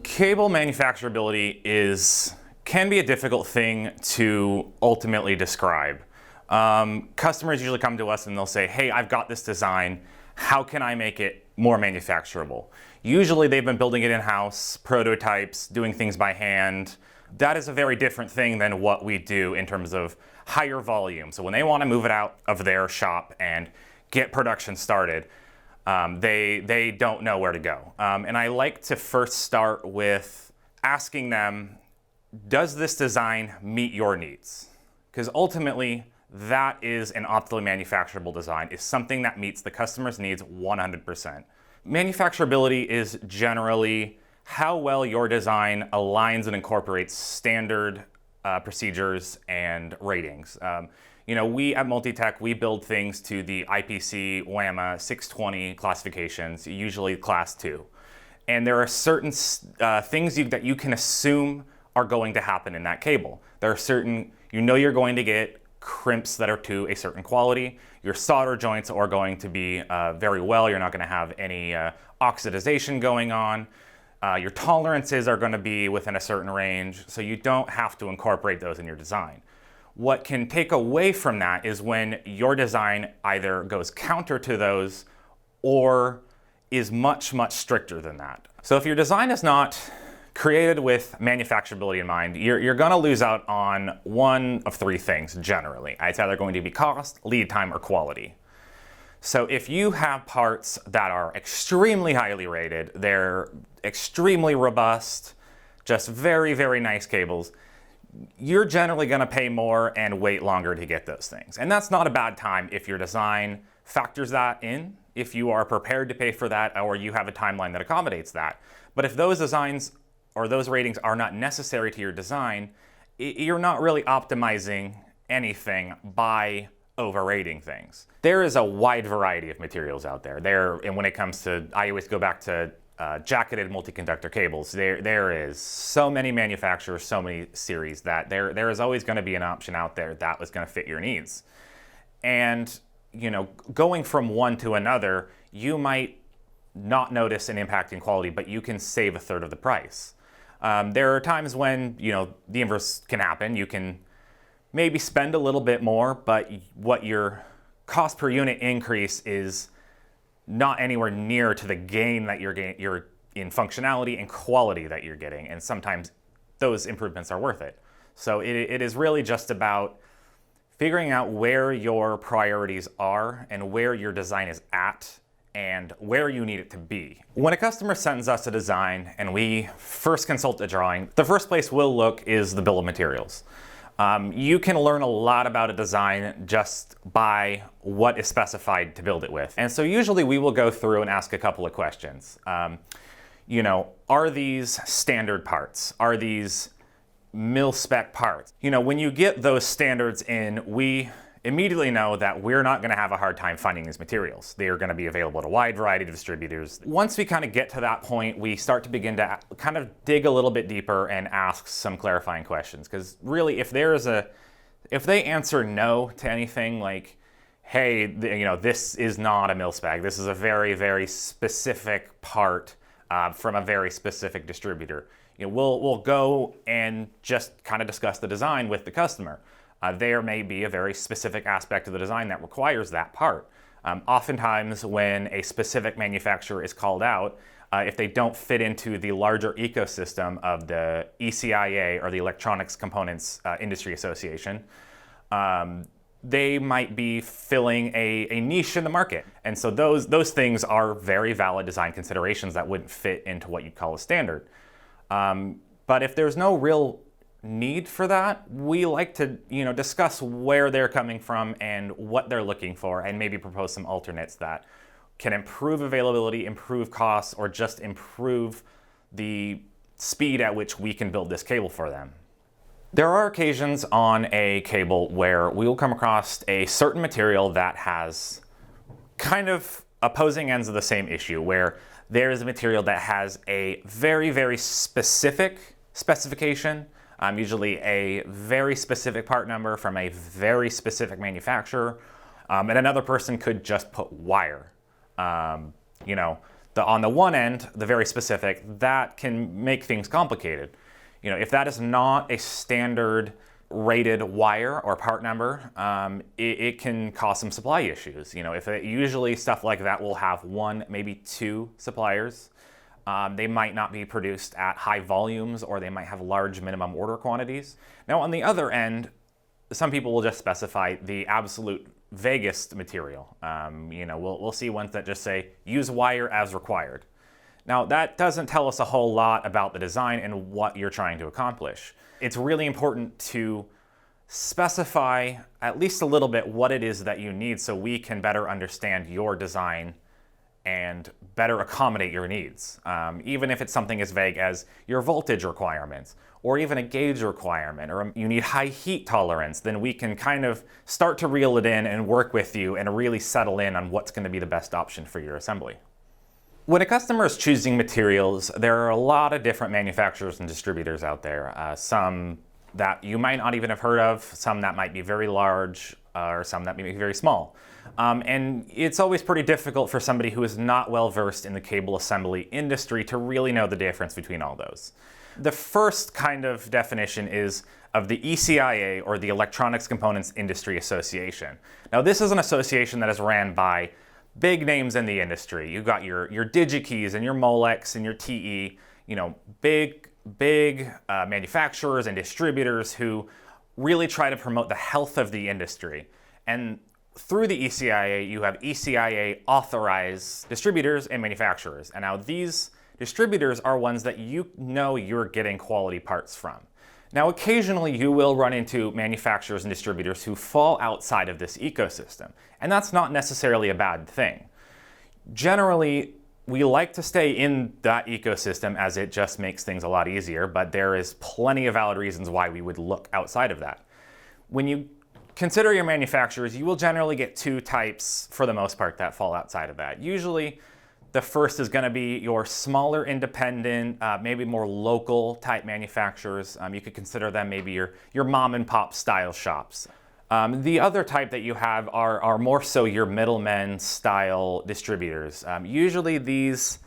Cable manufacturability can be a difficult thing to ultimately describe. Customers usually come to us and they'll say, hey, I've got this design. How can I make it more manufacturable? Usually they've been building it in-house, prototypes, doing things by hand. That is a very different thing than what we do in terms of higher volume. So when they want to move it out of their shop and get production started, they don't know where to go. And I like to first start with asking them, does this design meet your needs? Because ultimately, that is an optimally manufacturable design, is something that meets the customer's needs 100%. Manufacturability is generally how well your design aligns and incorporates standard procedures and ratings. We at Multi-Tek, we build things to the IPC WAMA 620 classifications, usually class 2. And there are certain things that you can assume are going to happen in that cable. There are certain, you're going to get crimps that are to a certain quality. Your solder joints are going to be very well. You're not going to have any oxidization going on. Your tolerances are going to be within a certain range, so you don't have to incorporate those in your design. What can take away from that is when your design either goes counter to those or is much, much stricter than that. So if your design is not created with manufacturability in mind, you're going to lose out on one of three things generally. It's either going to be cost, lead time, or quality. So if you have parts that are extremely highly rated, they're extremely robust, just very, very nice cables, you're generally going to pay more and wait longer to get those things. And that's not a bad time if your design factors that in, if you are prepared to pay for that, or you have a timeline that accommodates that. But if those designs or those ratings are not necessary to your design, you're not really optimizing anything by overrating things. There is a wide variety of materials out there. And when it comes to, I always go back to jacketed multi-conductor cables. There is so many manufacturers, so many series that there is always going to be an option out there that was going to fit your needs. And going from one to another, you might not notice an impact in quality, but you can save a third of the price. There are times when the inverse can happen. You can maybe spend a little bit more, but what your cost per unit increase is not anywhere near to the gain that you're in functionality and quality that you're getting. And sometimes those improvements are worth it. So it is really just about figuring out where your priorities are and where your design is at and where you need it to be. When a customer sends us a design and we first consult a drawing, the first place we'll look is the bill of materials. You can learn a lot about a design just by what is specified to build it with. And so usually we will go through and ask a couple of questions. Are these standard parts? Are these mil-spec parts? When you get those standards in, we immediately know that we're not going to have a hard time finding these materials. They are going to be available at a wide variety of distributors. Once we kind of get to that point, we start to begin to kind of dig a little bit deeper and ask some clarifying questions. Because really, if they answer no to anything like, hey, this is not a mil-spec, this is a very, very specific part from a very specific distributor, we'll go and just kind of discuss the design with the customer. There may be a very specific aspect of the design that requires that part. Oftentimes when a specific manufacturer is called out, if they don't fit into the larger ecosystem of the ECIA, or the Electronics Components Industry Association, they might be filling a niche in the market. And so those things are very valid design considerations that wouldn't fit into what you'd call a standard. But if there's no real need for that, we like to discuss where they're coming from and what they're looking for, and maybe propose some alternates that can improve availability, improve costs, or just improve the speed at which we can build this cable for them. There are occasions on a cable where we will come across a certain material that has kind of opposing ends of the same issue, where there is a material that has a very, very specific specification usually a very specific part number from a very specific manufacturer, and another person could just put wire. You know, on the one end, the very specific, that can make things complicated. You know, if that is not a standard rated wire or part number, it can cause some supply issues. You know, usually stuff like that will have one, maybe two suppliers. They might not be produced at high volumes, or they might have large minimum order quantities. Now, on the other end, some people will just specify the absolute vaguest material. You know, we'll see ones that just say, use wire as required. Now, that doesn't tell us a whole lot about the design and what you're trying to accomplish. It's really important to specify at least a little bit what it is that you need so we can better understand your design and better accommodate your needs. Even if it's something as vague as your voltage requirements, or even a gauge requirement, or you need high heat tolerance, then we can kind of start to reel it in and work with you and really settle in on what's going to be the best option for your assembly. When a customer is choosing materials, there are a lot of different manufacturers and distributors out there. Some that you might not even have heard of, some that might be very large, or some that may be very small. And it's always pretty difficult for somebody who is not well versed in the cable assembly industry to really know the difference between all those. The first kind of definition is of the ECIA, or the Electronics Components Industry Association. Now, this is an association that is ran by big names in the industry. You've got your DigiKeys and your Molex and your TE, you know, big manufacturers and distributors who really try to promote the health of the industry. And through the ECIA, you have ECIA authorized distributors and manufacturers. And now these distributors are ones that you know you're getting quality parts from. Now, occasionally you will run into manufacturers and distributors who fall outside of this ecosystem, and that's not necessarily a bad thing. Generally, we like to stay in that ecosystem as it just makes things a lot easier, but there is plenty of valid reasons why we would look outside of that. When you consider your manufacturers, you will generally get two types for the most part that fall outside of that. Usually, the first is going to be your smaller independent, maybe more local type manufacturers. You could consider them maybe your mom and pop style shops. The other type that you have are more so your middlemen style distributors. Usually these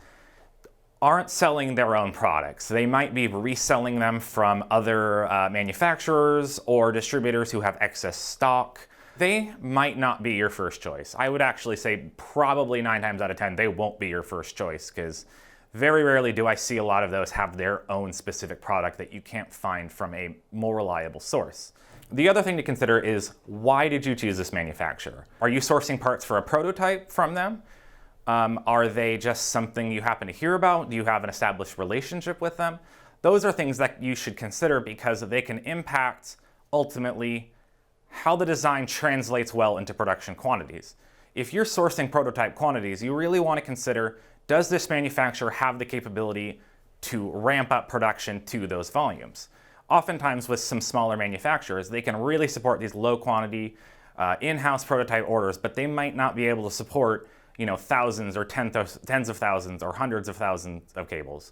aren't selling their own products. They might be reselling them from other manufacturers or distributors who have excess stock. They might not be your first choice. I would actually say probably 9 times out of 10, they won't be your first choice, because very rarely do I see a lot of those have their own specific product that you can't find from a more reliable source. The other thing to consider is, why did you choose this manufacturer? Are you sourcing parts for a prototype from them? Are they just something you happen to hear about? Do you have an established relationship with them? Those are things that you should consider, because they can impact ultimately how the design translates well into production quantities. If you're sourcing prototype quantities, you really want to consider, does this manufacturer have the capability to ramp up production to those volumes? Oftentimes with some smaller manufacturers, they can really support these low quantity in-house prototype orders, but they might not be able to support, you know, thousands or tens of thousands or hundreds of thousands of cables.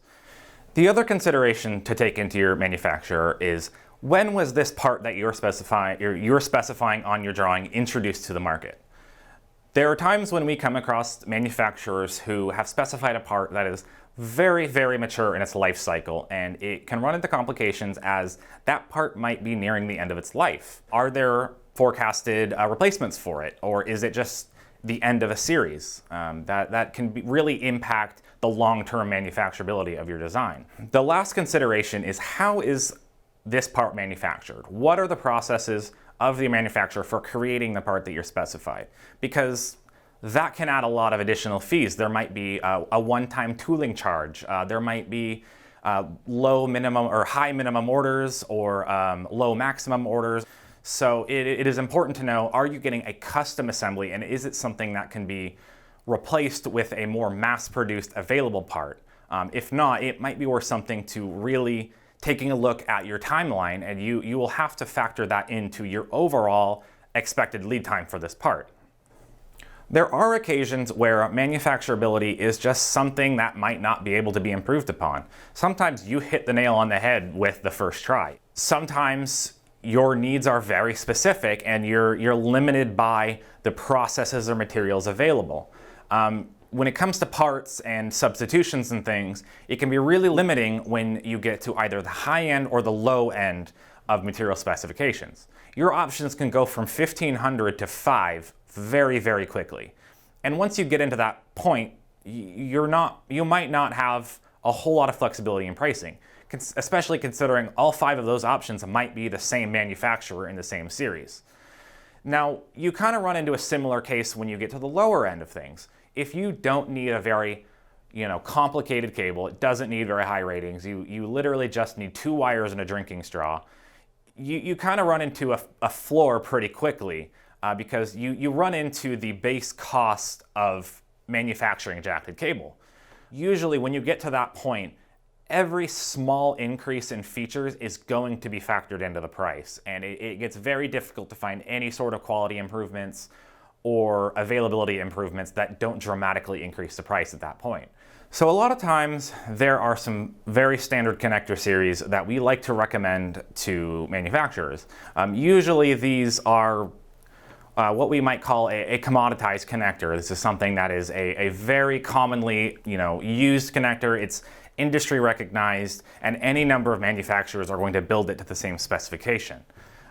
The other consideration to take into your manufacturer is, when was this part that you're specifying on your drawing introduced to the market? There are times when we come across manufacturers who have specified a part that is very, very mature in its life cycle, and it can run into complications as that part might be nearing the end of its life. Are there forecasted replacements for it, or is it just the end of a series? That can really impact the long-term manufacturability of your design. The last consideration is, how is this part manufactured? What are the processes of the manufacturer for creating the part that you're specified? Because that can add a lot of additional fees. There might be a one-time tooling charge. There might be low minimum or high minimum orders, or low maximum orders. So it is important to know, are you getting a custom assembly, and is it something that can be replaced with a more mass-produced available part? If not, it might be worth something to really taking a look at your timeline, and you will have to factor that into your overall expected lead time for this part. There are occasions where manufacturability is just something that might not be able to be improved upon. Sometimes you hit the nail on the head with the first try. sometimes your needs are very specific and you're limited by the processes or materials available. When it comes to parts and substitutions and things, it can be really limiting when you get to either the high end or the low end of material specifications. Your options can go from 1,500 to 5 very, very quickly. And once you get into that point, you might not have a whole lot of flexibility in pricing, especially considering all 5 of those options might be the same manufacturer in the same series. Now, you kind of run into a similar case when you get to the lower end of things. If you don't need a very complicated cable, it doesn't need very high ratings, you literally just need 2 wires and a drinking straw, you kind of run into a floor pretty quickly because you run into the base cost of manufacturing a jacketed cable. Usually when you get to that point, every small increase in features is going to be factored into the price, and it gets very difficult to find any sort of quality improvements or availability improvements that don't dramatically increase the price at that point. So a lot of times there are some very standard connector series that we like to recommend to manufacturers. Usually these are what we might call a commoditized connector. This is something that is a very commonly used connector. It's industry recognized, and any number of manufacturers are going to build it to the same specification.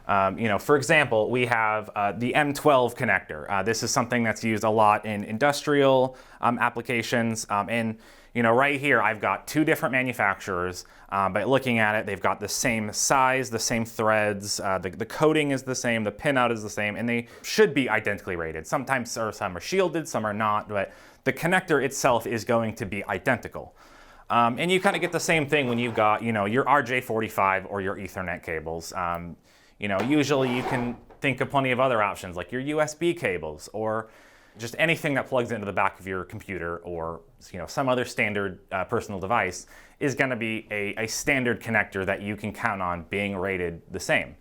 For example, we have the M12 connector. This is something that's used a lot in industrial applications. Right here, I've got 2 different manufacturers, but looking at it, they've got the same size, the same threads, the coating is the same, the pinout is the same, and they should be identically rated. Sometimes some are shielded, some are not, but the connector itself is going to be identical. And you kind of get the same thing when you've got, your RJ45 or your Ethernet cables. Usually you can think of plenty of other options like your USB cables or just anything that plugs into the back of your computer or some other standard personal device is going to be a standard connector that you can count on being rated the same.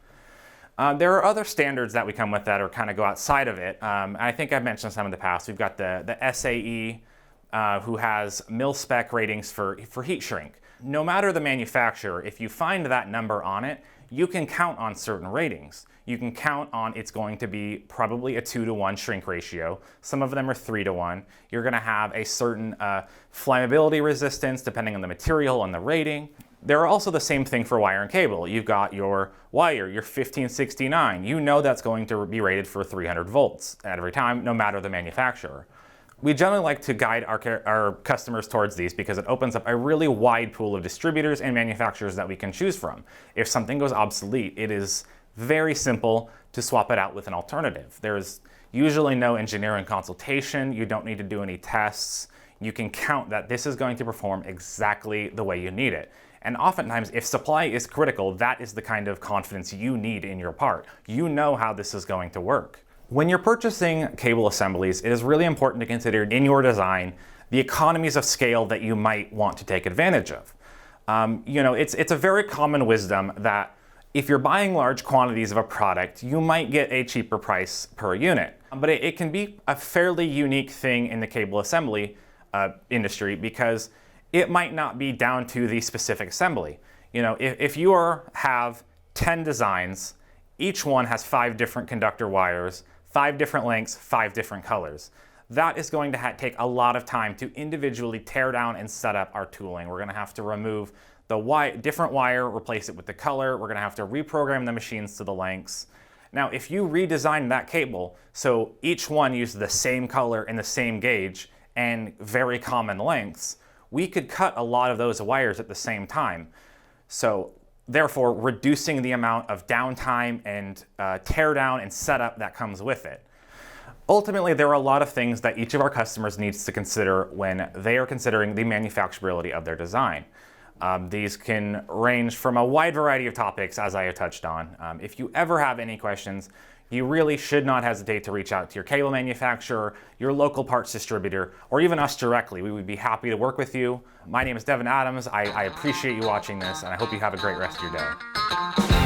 There are other standards that we come with that are kind of go outside of it. I think I've mentioned some in the past. We've got the SAE who has mil-spec ratings for heat shrink. No matter the manufacturer, if you find that number on it, you can count on certain ratings. You can count on it's going to be probably a 2-to-1 shrink ratio. Some of them are 3-to-1. You're going to have a certain flammability resistance depending on the material and the rating. There are also the same thing for wire and cable. You've got your wire, your 1569. You know that's going to be rated for 300 volts at every time, no matter the manufacturer. We generally like to guide our customers towards these because it opens up a really wide pool of distributors and manufacturers that we can choose from. If something goes obsolete, it is very simple to swap it out with an alternative. There's usually no engineering consultation. You don't need to do any tests. You can count that this is going to perform exactly the way you need it. And oftentimes, if supply is critical, that is the kind of confidence you need in your part. You know how this is going to work. When you're purchasing cable assemblies, it is really important to consider in your design the economies of scale that you might want to take advantage of. It's a very common wisdom that if you're buying large quantities of a product, you might get a cheaper price per unit. But it can be a fairly unique thing in the cable assembly industry because it might not be down to the specific assembly. If you have 10 designs, each one has 5 different conductor wires, 5 different lengths, 5 different colors. That is going to take a lot of time to individually tear down and set up our tooling. We're going to have to remove the different wire, replace it with the color. We're going to have to reprogram the machines to the lengths. Now, if you redesign that cable so each one uses the same color and the same gauge and very common lengths, we could cut a lot of those wires at the same time. So therefore, reducing the amount of downtime and tear down and setup that comes with it. Ultimately, there are a lot of things that each of our customers needs to consider when they are considering the manufacturability of their design. These can range from a wide variety of topics, as I have touched on. If you ever have any questions, you really should not hesitate to reach out to your cable manufacturer, your local parts distributor, or even us directly. We would be happy to work with you. My name is Devin Adams. I appreciate you watching this, and I hope you have a great rest of your day.